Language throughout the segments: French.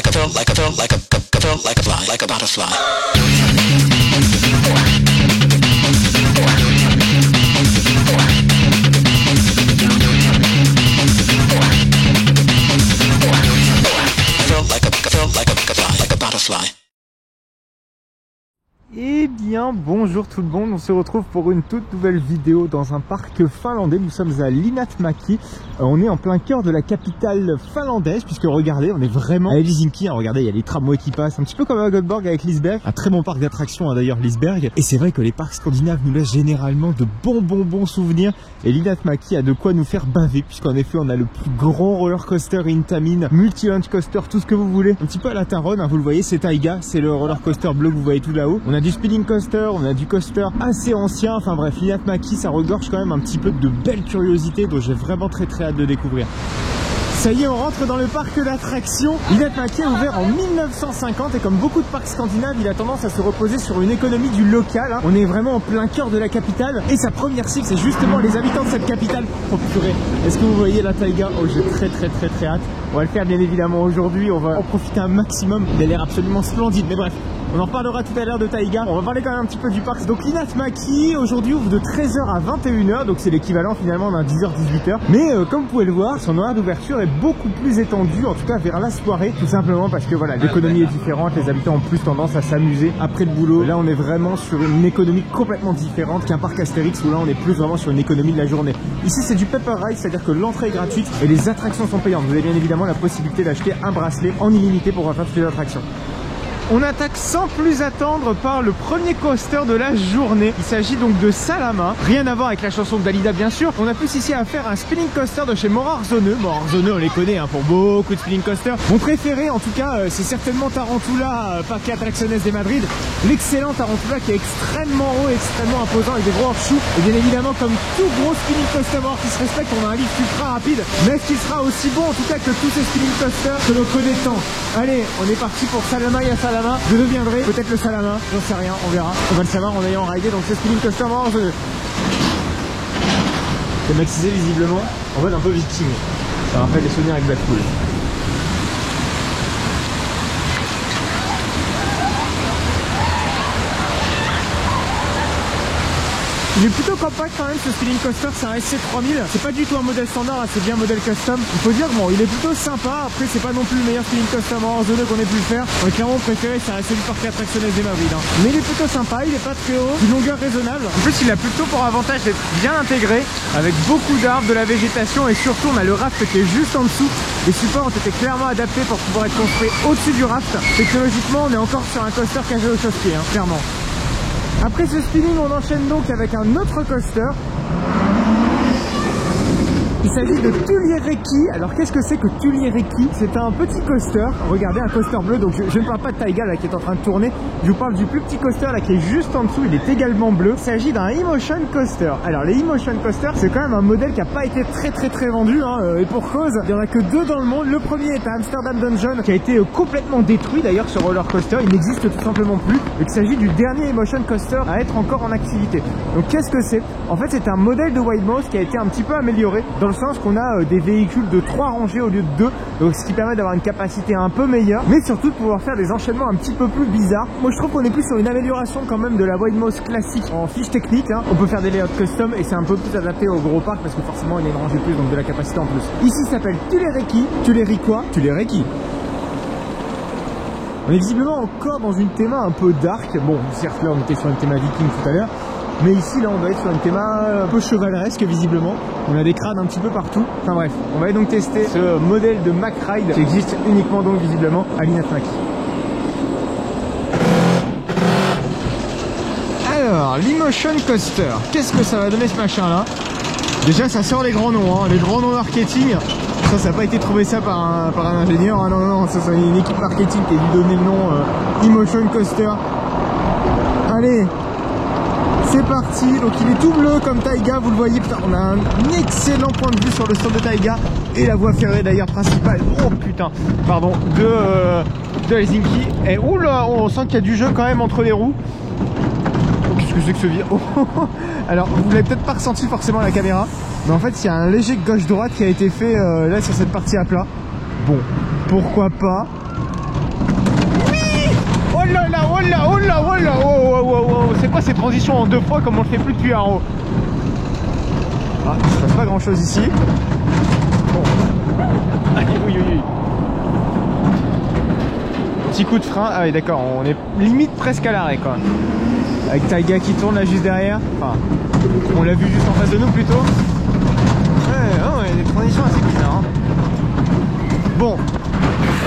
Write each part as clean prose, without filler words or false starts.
like a butterfly. Eh bien bonjour tout le monde, on se retrouve pour une toute nouvelle vidéo dans un parc finlandais. Nous sommes à Linnatmäki, on est en plein cœur de la capitale finlandaise, puisque regardez, on est vraiment à Helsinki, regardez, il y a les tramways qui passent, un petit peu comme à Göteborg avec Liseberg, un très bon parc d'attractions d'ailleurs Liseberg. Et c'est vrai que les parcs scandinaves nous laissent généralement de bons souvenirs, et Linnatmäki a de quoi nous faire baver, puisqu'en effet on a le plus grand roller coaster in Tamin, multi-launch coaster, tout ce que vous voulez, un petit peu à la Taron, vous le voyez, c'est Taiga, c'est le roller coaster bleu que vous voyez tout là-haut. On a du spinning coaster, on a du coaster assez ancien, enfin bref, Linnatmäki ça regorge quand même un petit peu de belles curiosités dont j'ai vraiment très hâte de découvrir. Ça y est, on rentre dans le parc d'attractions. Linnatmäki est ouvert en 1950 et comme beaucoup de parcs scandinaves, il a tendance à se reposer sur une économie du local. On est vraiment en plein cœur de la capitale et sa première cible, c'est justement les habitants de cette capitale. Oh purée, est-ce que vous voyez la Taiga? Oh, j'ai très hâte. On va le faire bien évidemment aujourd'hui, on va en profiter un maximum. Il a l'air absolument splendide, mais bref. On en reparlera tout à l'heure de Taiga. On va parler quand même un petit peu du parc. Donc Linnatmäki aujourd'hui ouvre de 13h à 21h, donc c'est l'équivalent finalement d'un 10h-18h. Mais comme vous pouvez le voir, son horaire d'ouverture est beaucoup plus étendu, en tout cas vers la soirée, tout simplement parce que voilà, l'économie est différente, les habitants ont plus tendance à s'amuser après le boulot. Là on est vraiment sur une économie complètement différente qu'un parc Astérix où là on est plus vraiment sur une économie de la journée. Ici c'est du Pepper Ride, c'est-à-dire que l'entrée est gratuite et les attractions sont payantes. Vous avez bien évidemment la possibilité d'acheter un bracelet en illimité pour faire toutes les attractions. On attaque sans plus attendre par le premier coaster de la journée. Il s'agit donc de Salama. Rien à voir avec la chanson de Dalida bien sûr. On a plus ici à faire un spinning coaster de chez Morarzone. Morarzone on les connaît pour beaucoup de spinning coasters. Mon préféré en tout cas c'est certainement Tarantula, Parque Atracciones de Madrid. L'excellent Tarantula qui est extrêmement haut, extrêmement imposant avec des gros horseshoes. Et bien évidemment comme tout gros spinning coaster qui se respecte, on a un lift ultra rapide. Mais est-ce qu'il sera aussi bon en tout cas que tous ces spinning coasters que l'on connaît tant? Allez, on est parti pour Salama et Salama. Je deviendrai peut-être le Salama, j'en sais rien, on verra. On va le savoir en ayant ridé donc ce spinning coaster Morarzone. C'est maximisé visiblement en mode un peu viking. Ça rappelle les souvenirs avec Blackpool. Il est plutôt compact quand même ce spinning coaster, c'est un SC3000, c'est pas du tout un modèle standard, c'est bien un modèle custom. Il faut dire bon, il est plutôt sympa, après c'est pas non plus le meilleur spinning coaster Morarzone qu'on ait pu le faire. On est clairement préféré, ça reste celui du Parque Atracciones de Madrid. Mais il est plutôt sympa, il est pas très haut, une longueur raisonnable. En plus il a plutôt pour avantage d'être bien intégré, avec beaucoup d'arbres, de la végétation et surtout on a le raft qui est juste en dessous. Les supports ont été clairement adaptés pour pouvoir être construits au-dessus du raft. Technologiquement on est encore sur un coaster cagé au chausse-pied, clairement. Après ce spinning, on enchaîne donc avec un autre coaster. Il s'agit de Tuliereki. Alors qu'est-ce que c'est que Tuliereki? C'est un petit coaster. Regardez, un coaster bleu. Donc je ne parle pas de Taiga là qui est en train de tourner. Je vous parle du plus petit coaster là qui est juste en dessous. Il est également bleu. Il s'agit d'un E-Motion Coaster. Alors les E-Motion Coaster, c'est quand même un modèle qui n'a pas été très vendu. Et pour cause, il n'y en a que deux dans le monde. Le premier est à Amsterdam Dungeon qui a été complètement détruit d'ailleurs ce roller coaster. Il n'existe tout simplement plus. Et il s'agit du dernier E-Motion Coaster à être encore en activité. Donc qu'est-ce que c'est? En fait c'est un modèle de Widemouse qui a été un petit peu amélioré dans le sens qu'on a des véhicules de 3 rangées au lieu de 2, donc ce qui permet d'avoir une capacité un peu meilleure, mais surtout de pouvoir faire des enchaînements un petit peu plus bizarres. Moi je trouve qu'on est plus sur une amélioration quand même de la Widemouse classique en fiche technique. On peut faire des layouts custom et c'est un peu plus adapté au gros parc parce que forcément il y a une rangée plus, donc de la capacité en plus. Ici ça s'appelle Tuliereki. Tuliereki. On est visiblement encore dans une théma un peu dark. Bon, certes là on était sur une théma viking tout à l'heure, mais ici là on doit être sur une théma un peu chevaleresque visiblement. On a des crânes un petit peu partout. Enfin bref, on va donc tester ce modèle de Mack Ride qui existe uniquement donc visiblement à Linnatmäki. Alors, l'E-Motion Coaster, qu'est-ce que ça va donner ce machin là? Déjà ça sort les grands noms, les grands noms marketing. Ça n'a pas été trouvé ça par un ingénieur, non, ça c'est une équipe marketing qui a dû donner le nom E-Motion Coaster. Allez, c'est parti. Donc il est tout bleu comme Taiga, vous le voyez. Putain, on a un excellent point de vue sur le stand de Taiga et la voie ferrée d'ailleurs principale. Oh putain, pardon, de Helsinki. Et oula, on sent qu'il y a du jeu quand même entre les roues. Qu'est-ce que c'est que ce virage? Alors vous l'avez peut-être pas ressenti forcément à la caméra, mais en fait il y a un léger gauche-droite qui a été fait là sur cette partie à plat. Bon, pourquoi pas. là là, oh là, oh là, oh là, oh, oh, oh, oh. C'est quoi ces transitions en 2 fois comme on le fait plus depuis un haut? Ah, il se passe pas grand chose ici. Bon. Allez, oui, oui, oui. Petit coup de frein. Ah oui, d'accord, on est limite presque à l'arrêt quoi. Avec Taiga qui tourne là juste derrière. Enfin, on l'a vu juste en face de nous plutôt. Ouais, oh, il y a des transitions assez bizarres. Hein. Bon.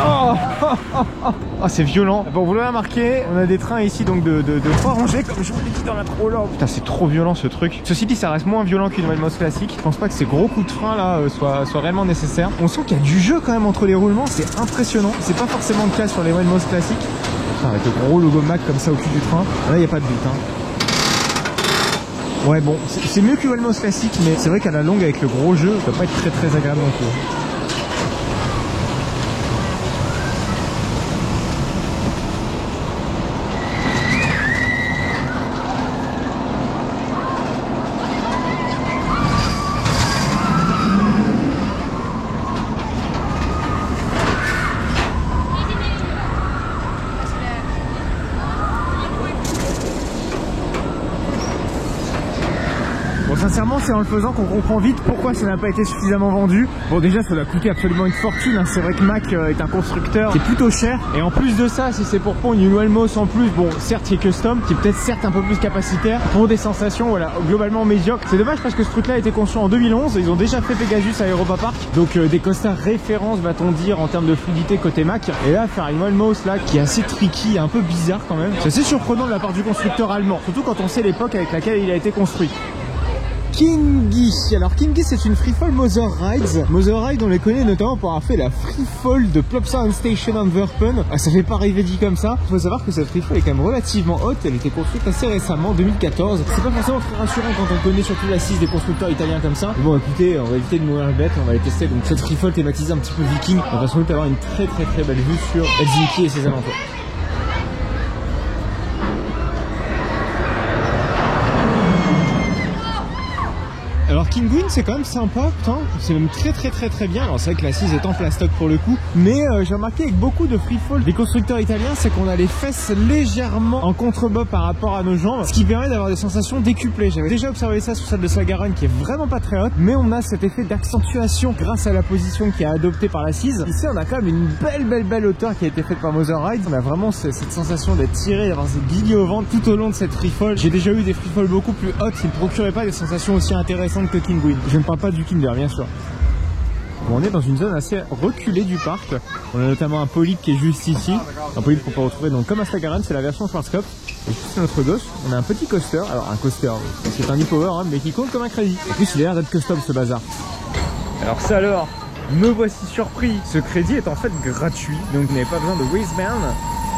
Oh, oh, oh, oh. Oh, c'est violent. Bon, vous l'avez remarqué, on a des trains ici donc de 3 rangées comme je vous l'ai dit dans l'intro là. Putain, c'est trop violent ce truc. Ceci dit, ça reste moins violent qu'une Wellmost classique. Je pense pas que ces gros coups de frein là soient réellement nécessaires. On sent qu'il y a du jeu quand même entre les roulements, c'est impressionnant. C'est pas forcément le cas sur les Wellmost classiques. Putain, avec le gros logo Mac comme ça au cul du train. Là, il n'y a pas de but. Hein. Ouais, bon, c'est mieux que Wellmost classique, mais c'est vrai qu'à la longue avec le gros jeu, ça doit pas être très agréable non plus. Bon, sincèrement, c'est en le faisant qu'on comprend vite pourquoi ça n'a pas été suffisamment vendu. Bon, déjà, ça doit coûter absolument une fortune. Hein. C'est vrai que Mack est un constructeur qui est plutôt cher. Et en plus de ça, si c'est pour pondre une Wellmost en plus, bon, certes, qui est custom, qui est peut-être certes un peu plus capacitaire, pour des sensations, voilà, globalement médiocres. C'est dommage parce que ce truc-là a été conçu en 2011. Ils ont déjà fait Pegasus à Europa Park. Donc, des costards références, va-t-on dire, en termes de fluidité côté Mack. Et là, faire une Wellmost là, qui est assez tricky, un peu bizarre quand même. C'est assez surprenant de la part du constructeur allemand. Surtout quand on sait l'époque avec laquelle il a été construit. Kingi. Alors Kingi, c'est une freefall Mother Rides. Mother Rides, on les connaît notamment pour avoir fait la freefall de Plopsa Station Antwerpen. Ah, ça fait pas rêver dit comme ça. Il faut savoir que cette freefall est quand même relativement haute. Elle a été construite assez récemment, en 2014. C'est pas forcément très rassurant quand on connaît surtout l'assise des constructeurs italiens comme ça. Mais bon, écoutez, on va éviter de mourir bête, on va les tester. Donc cette freefall thématisée un petit peu viking, on va sans doute avoir une très belle vue sur Helsinki et ses alentours. Alors Kinguin, c'est quand même sympa, putain, c'est même très bien. Alors c'est vrai que l'assise est en plastoc pour le coup, mais j'ai remarqué avec beaucoup de freefall des constructeurs italiens, c'est qu'on a les fesses légèrement en contrebas par rapport à nos jambes, ce qui permet d'avoir des sensations décuplées. J'avais déjà observé ça sur celle de Sagaron qui est vraiment pas très haute, mais on a cet effet d'accentuation grâce à la position qui est adoptée par l'assise. Ici on a quand même une belle hauteur qui a été faite par Mother Rides. On a vraiment cette sensation d'être tiré, d'avoir ces billets au ventre tout au long de cette freefall. J'ai déjà eu des freefall beaucoup plus hautes qui ne procuraient pas des sensations aussi intéressantes que Kinguin. Je ne parle pas du Kinder bien sûr. Bon, on est dans une zone assez reculée du parc. On a notamment un polype qui est juste ici. Un polype qu'on peut retrouver donc comme à Stagaran, c'est la version Schwarzkopf. Et juste à notre gauche, on a un petit coaster. Alors un coaster, c'est un e-power hein, mais qui compte comme un crédit. Et plus il a l'air d'être custom ce bazar. Alors ça alors, me voici surpris. Ce crédit est en fait gratuit, donc vous n'avez pas besoin de waistband.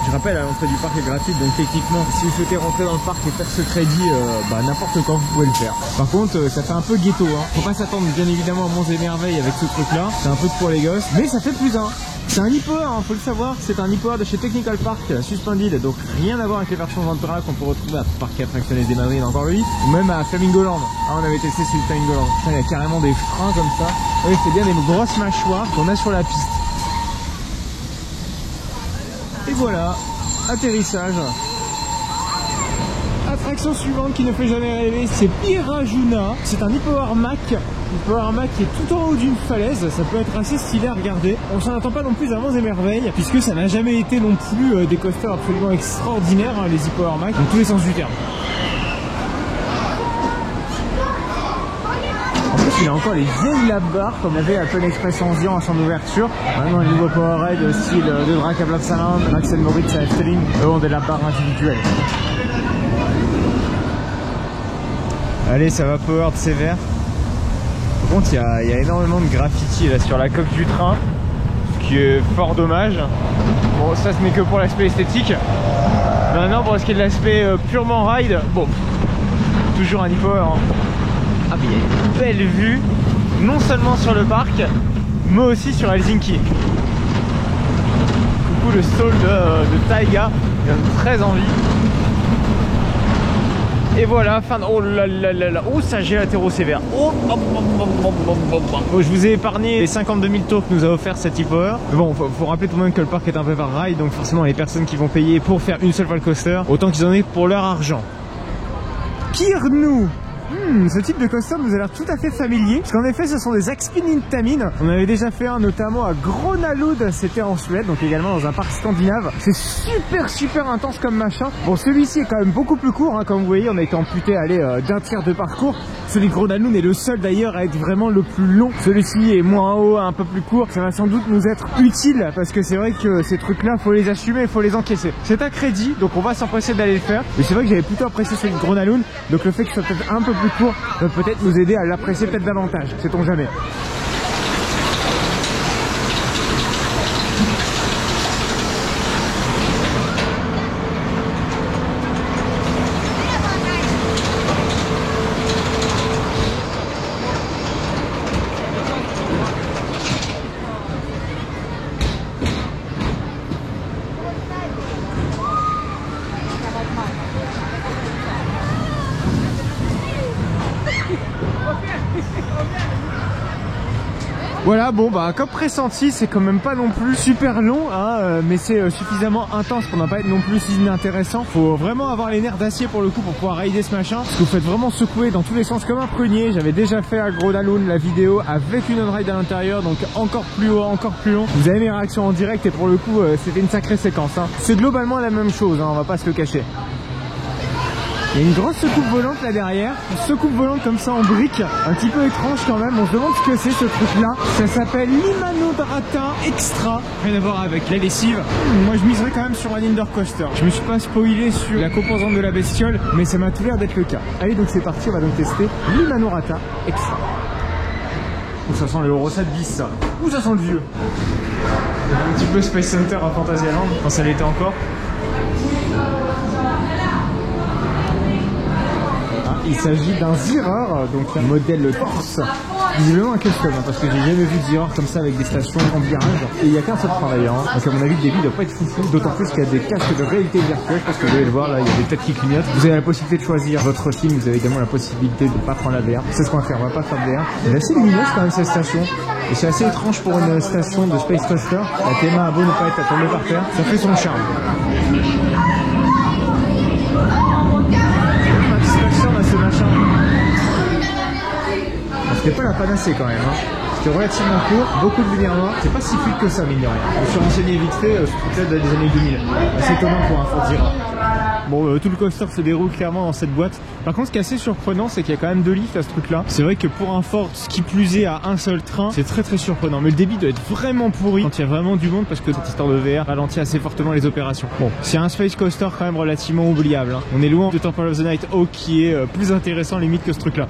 Je rappelle, l'entrée du parc est gratuite, donc techniquement, si vous souhaitez rentrer dans le parc et faire ce crédit, n'importe quand vous pouvez le faire. Par contre, ça fait un peu ghetto, hein. Faut pas s'attendre bien évidemment à monts et merveilles avec ce truc-là. C'est un peu pour les gosses, mais ça fait plus un. C'est un e-power, hein, faut le savoir. C'est un e-power de chez Technical Park, Suspended, donc rien à voir avec les versions Ventura qu'on peut retrouver à Parc Attracciones de Madrid, encore lui, ou même à Flamingoland. Ah, on avait testé celui de Flamingoland. Il y a carrément des freins comme ça. Oui, c'est bien des grosses mâchoires qu'on a sur la piste. Et voilà, atterrissage. Attraction suivante qui ne fait jamais rêver, c'est Pirajuna. C'est un e-power Mack. E-power Mack qui est tout en haut d'une falaise. Ça peut être assez stylé à regarder. On s'en attend pas non plus à monts et merveilles, puisque ça n'a jamais été non plus des coasters absolument extraordinaires, hein, les e-power Mack, dans tous les sens du terme. Il a encore les vieilles lap-bars comme avait Apple Express Ancien en son ouverture. Maintenant les nouveaux Power Ride style de Drac à Plopsaland, Max & Moritz à Efteling, eux ont des lap-bars individuels. Allez, ça va powered sévère. Par contre il y a énormément de graffiti là sur la coque du train, ce qui est fort dommage. Bon, ça ce n'est que pour l'aspect esthétique. Maintenant pour ce qui est de l'aspect purement ride, bon, toujours un e-power hein. Ah mais il y a une belle vue, non seulement sur le parc, mais aussi sur Helsinki. Coucou le stall de Taiga, il donne très envie. Et voilà, fin de... Oh là là là là. Oh, ça gèle latéraux sévère. Oh, bon, je vous ai épargné les 52 000 tours que nous a offert cette e-Power. Mais bon, faut rappeler tout de même que le parc est un peu par rail, donc forcément les personnes qui vont payer pour faire une seule fois le coaster, autant qu'ils en aient pour leur argent. Kirnu. Ce type de coaster nous a l'air tout à fait familier, parce qu'en effet ce sont des Axpin Intamin. On avait déjà fait un notamment à Grönalund, c'était en Suède, donc également dans un parc scandinave. C'est super intense comme machin. Bon, celui-ci est quand même beaucoup plus court, hein, comme vous voyez on a été amputé d'un tiers de parcours. Celui de Grönalund est le seul d'ailleurs à être vraiment le plus long. Celui-ci est moins haut, un peu plus court. Ça va sans doute nous être utile, parce que c'est vrai que ces trucs là faut les assumer, faut les encaisser. C'est un crédit, donc on va s'empresser d'aller le faire. Mais c'est vrai que j'avais plutôt apprécié celui de Grönalund, donc le fait que ce soit peut-être un peu plus court peut peut-être nous aider à l'apprécier peut-être davantage, sait-on jamais. Voilà, bon bah comme pressenti, c'est quand même pas non plus super long, hein, mais c'est suffisamment intense pour ne pas être non plus inintéressant. Faut vraiment avoir les nerfs d'acier pour le coup pour pouvoir rider ce machin, parce que vous faites vraiment secouer dans tous les sens comme un prunier. J'avais déjà fait à Grönalund la vidéo avec une on-ride à l'intérieur, donc encore plus haut, encore plus long. Vous avez mes réactions en direct et pour le coup c'était une sacrée séquence, hein. C'est globalement la même chose, hein, on va pas se le cacher. Il y a une grosse secoupe volante là derrière, une secoupe volante comme ça en brique, un petit peu étrange quand même. On se demande ce que c'est ce truc là. Ça s'appelle l'Imanodrata Extra, rien à voir avec la lessive. Moi je miserais quand même sur un indoor coaster. Je me suis pas spoilé sur la composante de la bestiole, mais ça m'a tout l'air d'être le cas. Allez, donc c'est parti, on va donc tester l'Imanodrata Extra. Ouh, ça sent le Euro 7 bis ça. Ouh, ça sent le vieux. Un petit peu Space Center à Fantasyland quand ça l'était encore. Il s'agit d'un Zierer, donc un modèle Corse, visiblement un custom, hein, parce que j'ai jamais vu de Zierer comme ça avec des stations en virage. Et il n'y a qu'un seul frein d'ailleurs, hein. Donc à mon avis le débit ne doit pas être foufou, d'autant plus qu'il y a des casques de réalité virtuelle, je pense que vous allez le voir là, il y a des têtes qui clignotent. Vous avez la possibilité de choisir votre film, vous avez également la possibilité de ne pas prendre la VR. C'est ce qu'on va faire, on va pas faire de VR. Elle est assez lumineuse quand même cette station, et c'est assez étrange pour une station de Space Coaster. La TMA a beau ne pas être tombée par terre, ça fait son charme. Ce machin. C'était pas la panacée quand même, hein. C'était relativement court, beaucoup de lumière noire, c'est pas si fluide que ça mine de rien. Je me suis renseigné vite fait, ce truc là des années 2000. C'est étonnant pour un Ford Zierer. Bon, tout le coaster se déroule clairement dans cette boîte. Par contre, ce qui est assez surprenant, c'est qu'il y a quand même 2 lifts à ce truc là. C'est vrai que pour un Ford, ce qui plus est à un seul train, c'est très surprenant. Mais le débit doit être vraiment pourri quand il y a vraiment du monde, parce que cette histoire de VR ralentit assez fortement les opérations. Bon, c'est un space coaster quand même relativement oubliable, hein. On est loin de Temple of the Night Hawk qui est plus intéressant limite que ce truc là.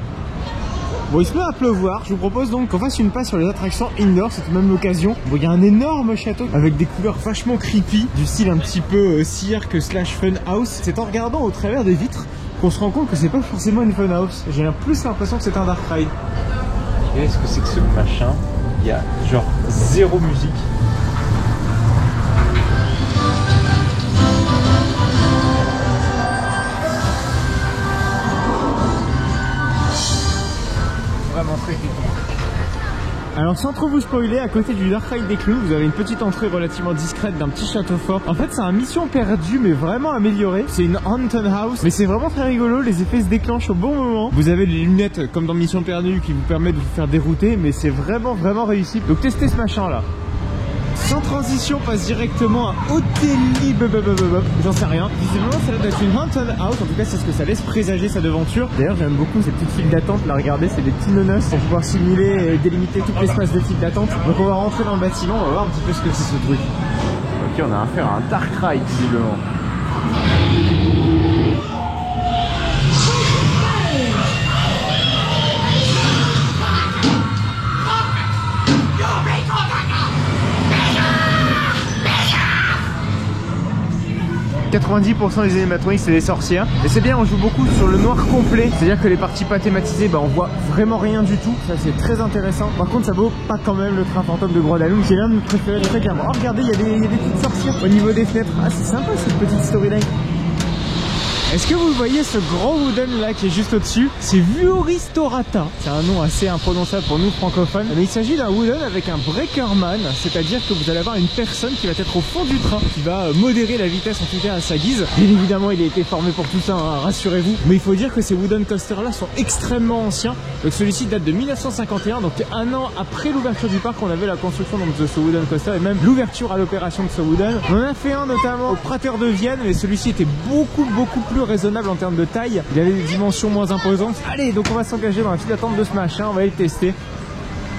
Bon, il se met à pleuvoir, je vous propose donc qu'on fasse une passe sur les attractions indoor, c'est tout de même l'occasion. Bon, il y a un énorme château avec des couleurs vachement creepy, du style un petit peu cirque slash fun house. C'est en regardant au travers des vitres qu'on se rend compte que c'est pas forcément une fun house. J'ai plus l'impression que c'est un dark ride. Qu'est-ce que c'est que ce machin? Il y a genre zéro musique. Vraiment très creepy. Alors sans trop vous spoiler, à côté du Dark Ride des Clowns, vous avez une petite entrée relativement discrète d'un petit château fort. En fait c'est un mission perdue mais vraiment amélioré. C'est une haunted house, mais c'est vraiment très rigolo, les effets se déclenchent au bon moment. Vous avez les lunettes comme dans Mission Perdue qui vous permettent de vous faire dérouter, mais c'est vraiment réussi. Donc testez ce machin là. Sans transition, passe directement à Hotelli, j'en sais rien. Visiblement, ça a l'air d'être une haunted house. En tout cas, c'est ce que ça laisse présager sa devanture. D'ailleurs, j'aime beaucoup ces petites files d'attente. Là, regardez, c'est des petits nonos pour pouvoir simuler et délimiter tout l'espace de files d'attente. Donc, on va rentrer dans le bâtiment, on va voir un petit peu ce que c'est ce truc. Ok, on a affaire à un dark ride, visiblement. « 90% des animatroniques c'est des sorcières et c'est bien, on joue beaucoup sur le noir complet, c'est à dire que les parties pas thématisées on voit vraiment rien du tout, ça c'est très intéressant. Par contre ça vaut pas quand même le train fantôme de Grönalund qui est l'un de mes préférés très clairement. Oh regardez, il y a des petites sorcières au niveau des fenêtres, ah c'est sympa cette petite storyline. Est-ce que vous voyez ce grand wooden là qui est juste au-dessus? C'est Vuoristorata. C'est un nom assez imprononçable pour nous francophones. Mais il s'agit d'un wooden avec un breakerman, c'est-à-dire que vous allez avoir une personne qui va être au fond du train, qui va modérer la vitesse en tout cas à sa guise. Bien évidemment, il a été formé pour tout ça, hein, rassurez-vous. Mais il faut dire que ces wooden coasters là sont extrêmement anciens. Donc celui-ci date de 1951, donc un an après l'ouverture du parc, on avait la construction donc, de ce wooden coaster et même l'ouverture à l'opération de ce wooden. On en a fait un notamment au Prater de Vienne, mais celui-ci était beaucoup plus raisonnable en termes de taille. Il avait des dimensions moins imposantes. Allez, donc on va s'engager dans la file d'attente de ce machin, on va aller le tester.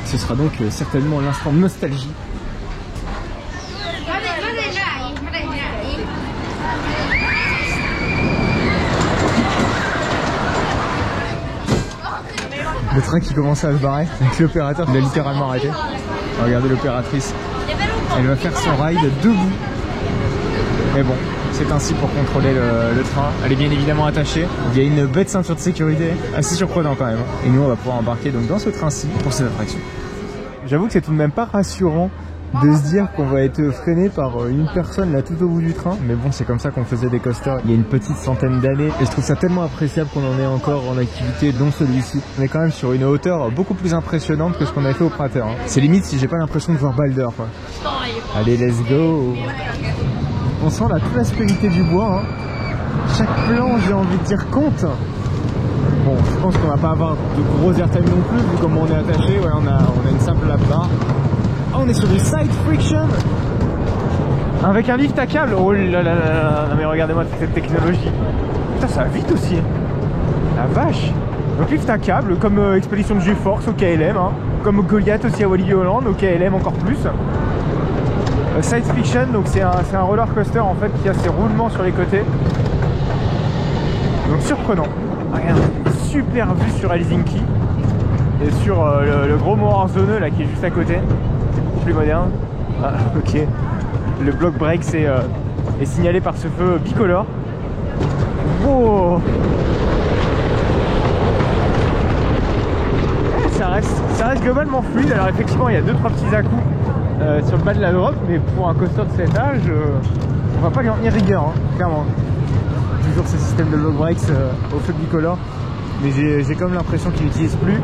Ce sera donc certainement l'instant de nostalgie. Le train qui commençait à se barrer, avec l'opérateur qui a littéralement arrêté. Regardez l'opératrice. Elle va faire son ride debout. Mais bon, c'est ainsi pour contrôler le train. Elle est bien évidemment attachée. Il y a une bête ceinture de sécurité. Assez surprenant quand même. Et nous, on va pouvoir embarquer donc dans ce train-ci pour cette attraction. J'avoue que c'est tout de même pas rassurant de se dire qu'on va être freiné par une personne là tout au bout du train. Mais bon, c'est comme ça qu'on faisait des coasters il y a une petite centaine d'années. Et je trouve ça tellement appréciable qu'on en ait encore en activité, dont celui-ci. On est quand même sur une hauteur beaucoup plus impressionnante que ce qu'on avait fait au Prater. Hein. C'est limite si j'ai pas l'impression de voir Balder, quoi. Allez, let's go. On sent là toute l'aspérité du bois. Hein. Chaque plan, j'ai envie de dire, compte. Bon, je pense qu'on va pas avoir de gros airtime non plus, vu comment on est attaché. Ouais, on a une simple lap bar. Ah, on est sur du side friction avec un lift à câble. Oh là là là, non mais regardez-moi toute cette technologie. Putain, ça va vite aussi. La vache. Donc lift à câble, comme Expédition de GeForce au KLM, hein. Comme Goliath aussi à Walibi Holland, au KLM encore plus. Side friction, donc c'est un roller coaster en fait qui a ses roulements sur les côtés. Donc surprenant. Regarde, super vue sur Helsinki et sur le gros Morar zoneux là qui est juste à côté. Plus moderne. Ah, ok. Le block break est signalé par ce feu bicolore. Wow. Ça reste globalement fluide. Alors effectivement, il y a 2-3 petits à-coups sur le bas de la drop, mais pour un coaster de cet âge, on va pas lui en tenir rigueur, hein, clairement. Toujours ce système de block breaks au feu bicolore. Mais j'ai comme l'impression qu'il n'utilise plus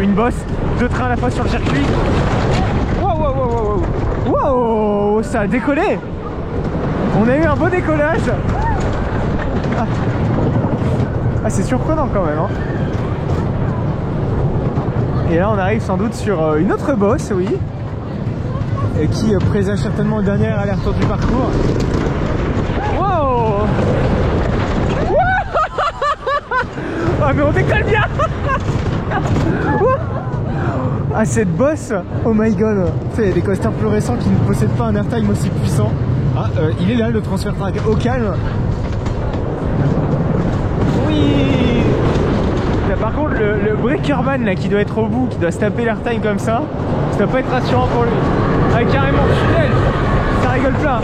une bosse, 2 trains à la fois sur le circuit. Wow, ça a décollé. On a eu un beau décollage. Ah, c'est surprenant quand même, hein. Et là on arrive sans doute sur une autre bosse, oui, et qui présage certainement le dernier aller-retour du parcours. Wow. Ah mais on décolle bien. Ah, cette bosse, oh my god. Il y a des coasters plus récents qui ne possèdent pas un airtime aussi puissant. Ah, il est là le transfert track au calme. Oui. Là, par contre le breakerman là qui doit être au bout, qui doit se taper l'airtime comme ça doit pas être rassurant pour lui. Ah, carrément tunnel, ça rigole plein.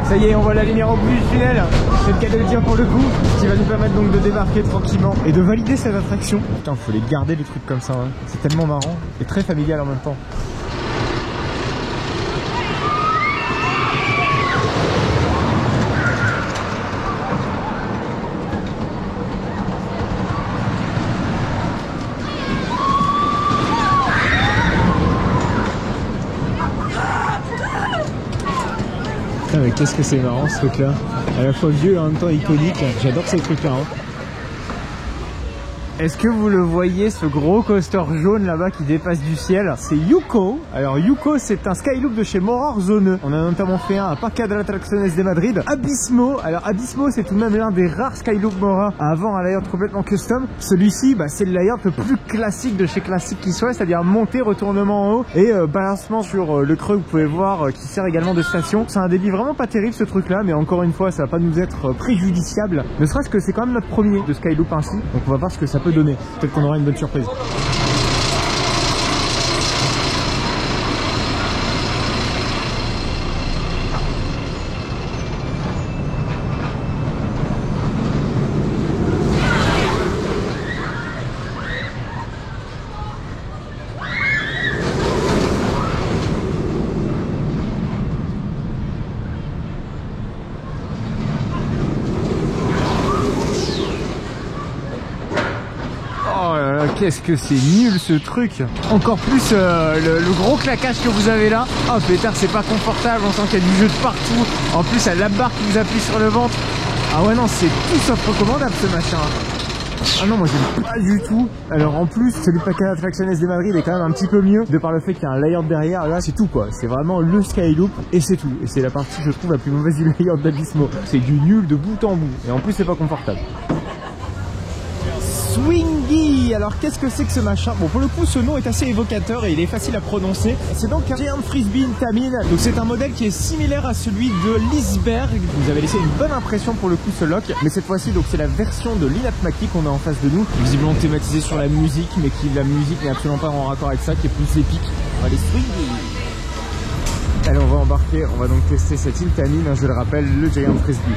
Ça y est, on voit la lumière au bout du tunnel. C'est le cas de le dire pour le coup, ce qui va nous permettre donc de débarquer tranquillement et de valider cette attraction. Putain, faut les garder les trucs comme ça, hein. C'est tellement marrant et très familial en même temps. Mais qu'est-ce que c'est marrant ce truc là, à la fois vieux et en même temps iconique. J'adore ces trucs là, hein. Est-ce que vous le voyez, ce gros coaster jaune là-bas qui dépasse du ciel? C'est Yuko. Alors Yuko, c'est un skyloop de chez Morar zoneux. On a notamment fait un à Parque de l'Atracciones de Madrid. Abismo. Alors Abismo, c'est tout de même l'un des rares skyloop Morar à avoir un layout complètement custom. Celui-ci, bah, c'est le layout le plus classique de chez classique qui soit, c'est-à-dire montée, retournement en haut et balancement sur le creux, vous pouvez voir, qui sert également de station. C'est un débit vraiment pas terrible ce truc là, mais encore une fois, ça va pas nous être préjudiciable. Ne serait-ce que c'est quand même notre premier de skyloop ainsi, donc on va voir ce que ça peut donner. Peut-être qu'on aura une bonne surprise. qu'est-ce que c'est nul ce truc. Encore plus le gros claquage que vous avez là. Oh pétard, c'est pas confortable, on sent qu'il y a du jeu de partout. En plus, il y a la barre qui vous appuie sur le ventre. Ah ouais non, c'est tout sauf recommandable ce machin. Ah non, moi j'aime pas du tout. Alors en plus, celui de Parque Atracciones de Madrid est quand même un petit peu mieux, de par le fait qu'il y a un layout derrière. Là c'est tout quoi, c'est vraiment le Skyloop et c'est tout. Et c'est la partie je trouve la plus mauvaise du layout d'Abismo. C'est du nul de bout en bout. Et en plus c'est pas confortable. Swingy, alors qu'est-ce que c'est que ce machin? Bon, pour le coup ce nom est assez évocateur et il est facile à prononcer. C'est donc un Giant Frisbee Intamin. Donc c'est un modèle qui est similaire à celui de l'Iceberg. Vous avez laissé une bonne impression pour le coup ce lock, mais cette fois-ci donc c'est la version de l'Inat Maki qu'on a en face de nous, visiblement thématisée sur la musique, mais qui la musique n'est absolument pas en raccord avec ça, qui est plus épique. Allez, Swingy. Allez, on va embarquer, on va donc tester cette Intamin, je le rappelle, le Giant Frisbee.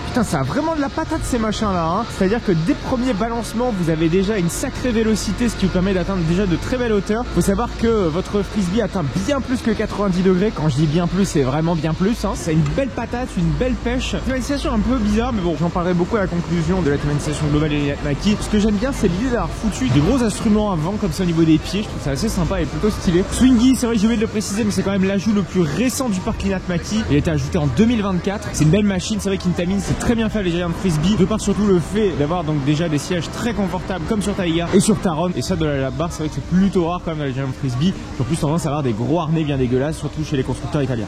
Putain, ça a vraiment de la patate ces machins là, hein. C'est-à-dire que dès le premier balancement, vous avez déjà une sacrée vélocité, ce qui vous permet d'atteindre déjà de très belles hauteurs. Faut savoir que votre frisbee atteint bien plus que 90 degrés. Quand je dis bien plus, c'est vraiment bien plus, hein. C'est une belle patate, une belle pêche. Thématisation un peu bizarre, mais bon, j'en parlerai beaucoup à la conclusion de la thématisation globale de l'Inat Maki. Ce que j'aime bien, c'est l'idée d'avoir foutu des gros instruments à vent comme ça au niveau des pieds. Je trouve ça assez sympa et plutôt stylé. Swingy, c'est vrai que j'ai oublié de le préciser, mais c'est quand même l'ajout le plus récent du parc l'Inat Maki. Il a été ajouté en 2024. C'est une belle machine. C'est vrai qu'Intamin, c'est très bien fait les Giant Frisbee, de par surtout le fait d'avoir donc déjà des sièges très confortables comme sur Taiga et sur Taron, et ça de la barre, c'est vrai que c'est plutôt rare quand même dans les Giant Frisbee, qui ont plus tendance à avoir des gros harnais bien dégueulasses, surtout chez les constructeurs italiens.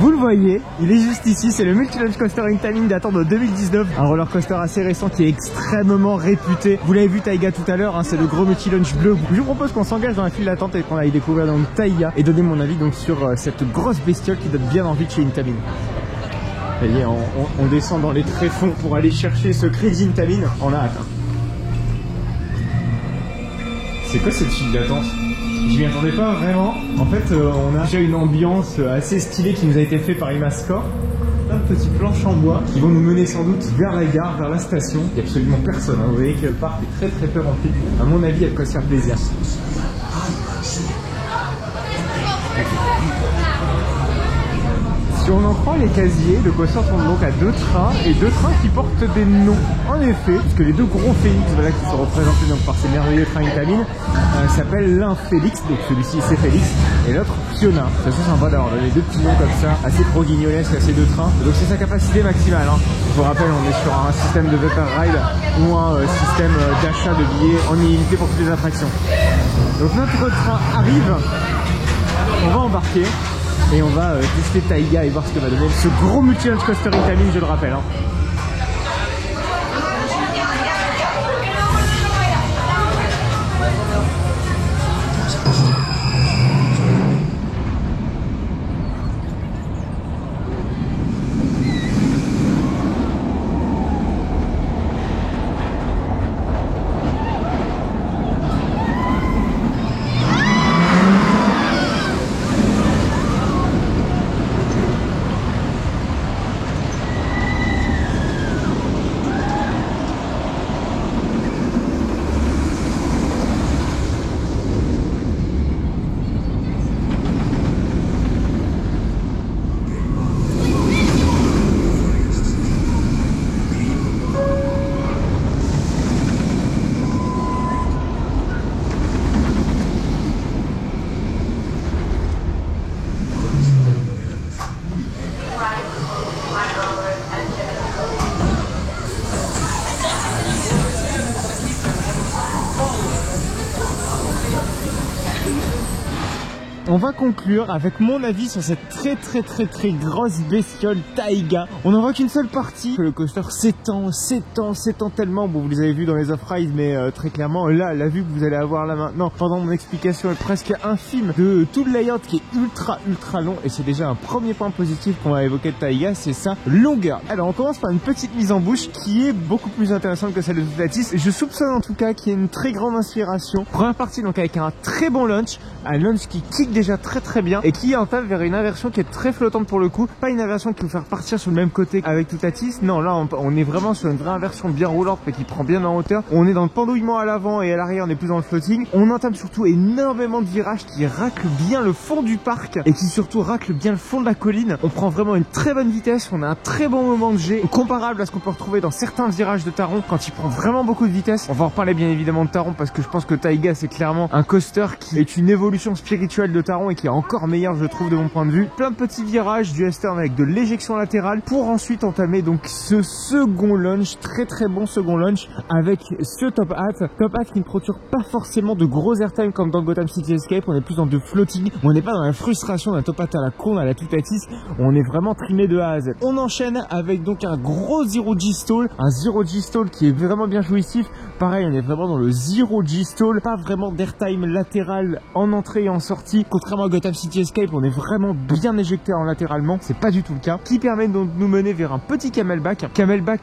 Vous le voyez, il est juste ici, c'est le Multi-Launch Coaster Intamin datant de 2019, un roller coaster assez récent qui est extrêmement réputé. Vous l'avez vu Taiga tout à l'heure, hein, c'est le gros Multi-Launch bleu. Je vous propose qu'on s'engage dans la file d'attente et qu'on aille découvrir donc Taiga et donner mon avis donc sur cette grosse bestiole qui donne bien envie de chez Intamin. Voyez, on descend dans les tréfonds pour aller chercher ce Crazy Intamin. On a hâte. C'est quoi cette file d'attente? Je m'y attendais pas vraiment. En fait, on a déjà une ambiance assez stylée qui nous a été faite par Imascore. Plein de petites planches en bois qui vont nous mener sans doute vers la gare, vers la station. Il n'y a absolument personne, hein. Vous voyez que le parc est très peu rempli. À mon avis, il y a de quoi se faire plaisir. Si on en prend les casiers, le coaster tourne donc à 2 trains et 2 trains qui portent des noms. En effet, puisque les 2 gros Félix, voilà, qui sont représentés donc par ces merveilleux trains Intamin, s'appellent l'un Félix, donc celui-ci c'est Félix, et l'autre Fiona. C'est assez sympa d'avoir les 2 petits noms comme ça, assez pro-guignolesques à ces 2 trains. Donc c'est sa capacité maximale, hein. Je vous rappelle, on est sur un système de Vapor Ride ou un système d'achat de billets en illimité pour toutes les attractions. Donc notre train arrive, on va embarquer. Et on va tester Taiga et voir ce que va donner ce gros Multi-Launch Coaster Intamin, je le rappelle, hein. On va conclure avec mon avis sur cette très grosse bestiole Taiga. On n'en voit qu'une seule partie. Le coaster s'étend tellement. Bon, vous les avez vus dans les off-ride, mais très clairement, là, la vue que vous allez avoir là maintenant, pendant mon explication, est presque infime de tout le layout qui est ultra long. Et c'est déjà un premier point positif qu'on va évoquer de Taiga, c'est sa longueur. Alors, on commence par une petite mise en bouche qui est beaucoup plus intéressante que celle de Toutatis. Je soupçonne en tout cas qu'il y a une très grande inspiration. Première partie, donc avec un très bon launch, un launch qui kick des déjà très bien et qui entame vers une inversion qui est très flottante pour le coup. Pas une inversion qui va faire partir sur le même côté avec Toutatis. Non, là on est vraiment sur une vraie inversion bien roulante mais qui prend bien en hauteur. On est dans le pendouillement à l'avant et à l'arrière on est plus dans le floating. On entame surtout énormément de virages qui raclent bien le fond du parc et qui surtout raclent bien le fond de la colline. On prend vraiment une très bonne vitesse, on a un très bon moment de jet comparable à ce qu'on peut retrouver dans certains virages de Taron quand il prend vraiment beaucoup de vitesse. On va en reparler bien évidemment de Taron parce que je pense que Taiga c'est clairement un coaster qui est une évolution spirituelle de Taron et qui est encore meilleur je trouve de mon point de vue. Plein de petits virages du S-turn avec de l'éjection latérale pour ensuite entamer donc ce second launch, très bon second launch avec ce top hat qui ne procure pas forcément de gros airtime comme dans Gotham City Escape. On est plus dans du floating, on n'est pas dans la frustration d'un top hat à la con à la Toutatis, on est vraiment trimé de A à Z. On enchaîne avec donc un gros zero G-stall, un zero G-stall qui est vraiment bien jouissif. Pareil, on est vraiment dans le zero G-stall, pas vraiment d'airtime latéral en entrée et en sortie. Contrairement à Gotham City Escape, on est vraiment bien éjecté en latéralement, c'est pas du tout le cas, qui permet donc de nous mener vers un petit camelback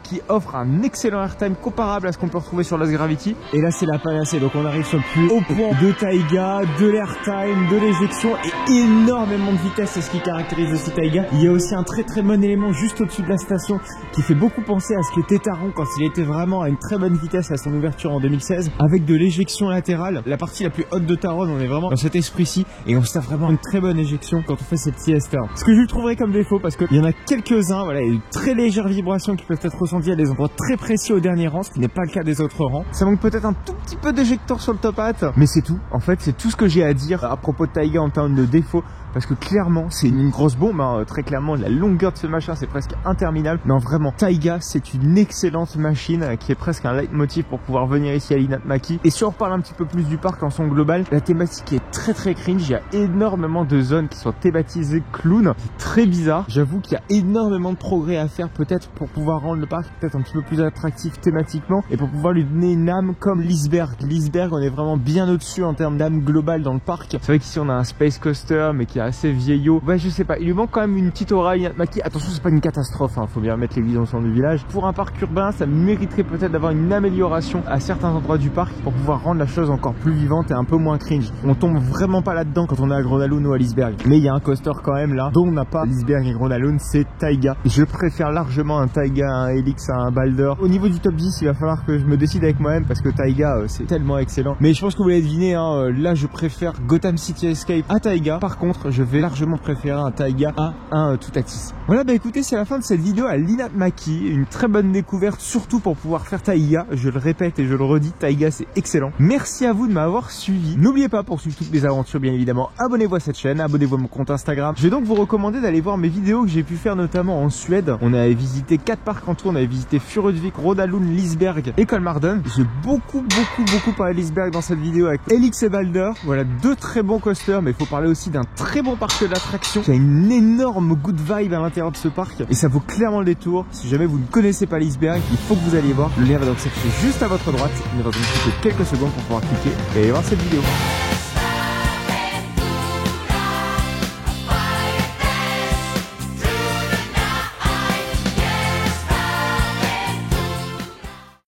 qui offre un excellent airtime comparable à ce qu'on peut retrouver sur Lost Gravity. Et là c'est la panacée, donc on arrive sur le plus haut point de Taiga, de l'airtime, de l'éjection et énormément de vitesse, c'est ce qui caractérise aussi Taiga. Il y a aussi un très bon élément juste au-dessus de la station qui fait beaucoup penser à ce qu'était Taron quand il était vraiment à une très bonne vitesse à son ouverture en 2016 avec de l'éjection latérale. La partie la plus haute de Taron, on est vraiment dans cet esprit-ci et on se tape vraiment une très bonne éjection quand on fait ces petits S-turns. Ce que je lui trouverais comme défaut, parce qu'il y en a quelques-uns, voilà, il y a une très légère vibration qui peuvent être ressenties à des endroits très précis au dernier rang, ce qui n'est pas le cas des autres rangs. Ça manque peut-être un tout petit peu d'éjecteur sur le top hat, mais c'est tout. En fait, c'est tout ce que j'ai à dire à propos de Taiga en termes de défauts. Parce que clairement c'est une grosse bombe, hein. Très clairement la longueur de ce machin c'est presque interminable. Non vraiment, Taiga c'est une excellente machine qui est presque un leitmotiv pour pouvoir venir ici à l'Inat Maki. Et si on reparle un petit peu plus du parc en son global, la thématique est très cringe. Il y a énormément de zones qui sont thématisées clown, très bizarre. J'avoue qu'il y a énormément de progrès à faire peut-être pour pouvoir rendre le parc peut-être un petit peu plus attractif thématiquement et pour pouvoir lui donner une âme comme l'Iceberg. L'Iceberg on est vraiment bien au-dessus en termes d'âme globale dans le parc. C'est vrai qu'ici on a un Space Coaster mais qui est assez vieillot. Ouais, je sais pas, il lui manque quand même une petite aura Inat Maki. Attention, c'est pas une catastrophe, hein. Faut bien mettre l'église au centre du village. Pour un parc urbain, ça mériterait peut-être d'avoir une amélioration à certains endroits du parc pour pouvoir rendre la chose encore plus vivante et un peu moins cringe. On tombe vraiment pas là-dedans quand on est à Gronalund ou à l'Iceberg. Mais il y a un coaster quand même là, dont on n'a pas l'Iceberg et Gronalund, c'est Taiga. Je préfère largement un Taiga, un Helix à un Balder. Au niveau du top 10, il va falloir que je me décide avec moi-même parce que Taiga, c'est tellement excellent. Mais je pense que vous l'avez deviné, hein, là je préfère Gotham City Escape à Taiga. Par contre, je vais largement préférer un Taiga à un Toutatis. Voilà, bah écoutez, c'est la fin de cette vidéo à l'Inat Maki. Une très bonne découverte, surtout pour pouvoir faire Taiga. Je le répète et je le redis, Taiga c'est excellent. Merci à vous de m'avoir suivi. N'oubliez pas, pour suivre toutes mes aventures, bien évidemment, abonnez-vous à cette chaîne, abonnez-vous à mon compte Instagram. Je vais donc vous recommander d'aller voir mes vidéos que j'ai pu faire notamment en Suède. On avait visité 4 parcs en tout, on avait visité Furudvik, Rodalund, Liseberg et Kolmarden. J'ai beaucoup parlé de Liseberg dans cette vidéo avec Helix et Balder. Voilà, 2 très bons coasters, mais il faut parler aussi d'un très bon parc d'attractions qui a une énorme good vibe à l'intérieur de ce parc et ça vaut clairement le détour. Si jamais vous ne connaissez pas l'Iceberg, il faut que vous alliez voir. Le lien va donc s'afficher juste à votre droite. Il ne va donc plus que quelques secondes pour pouvoir cliquer et aller voir cette vidéo.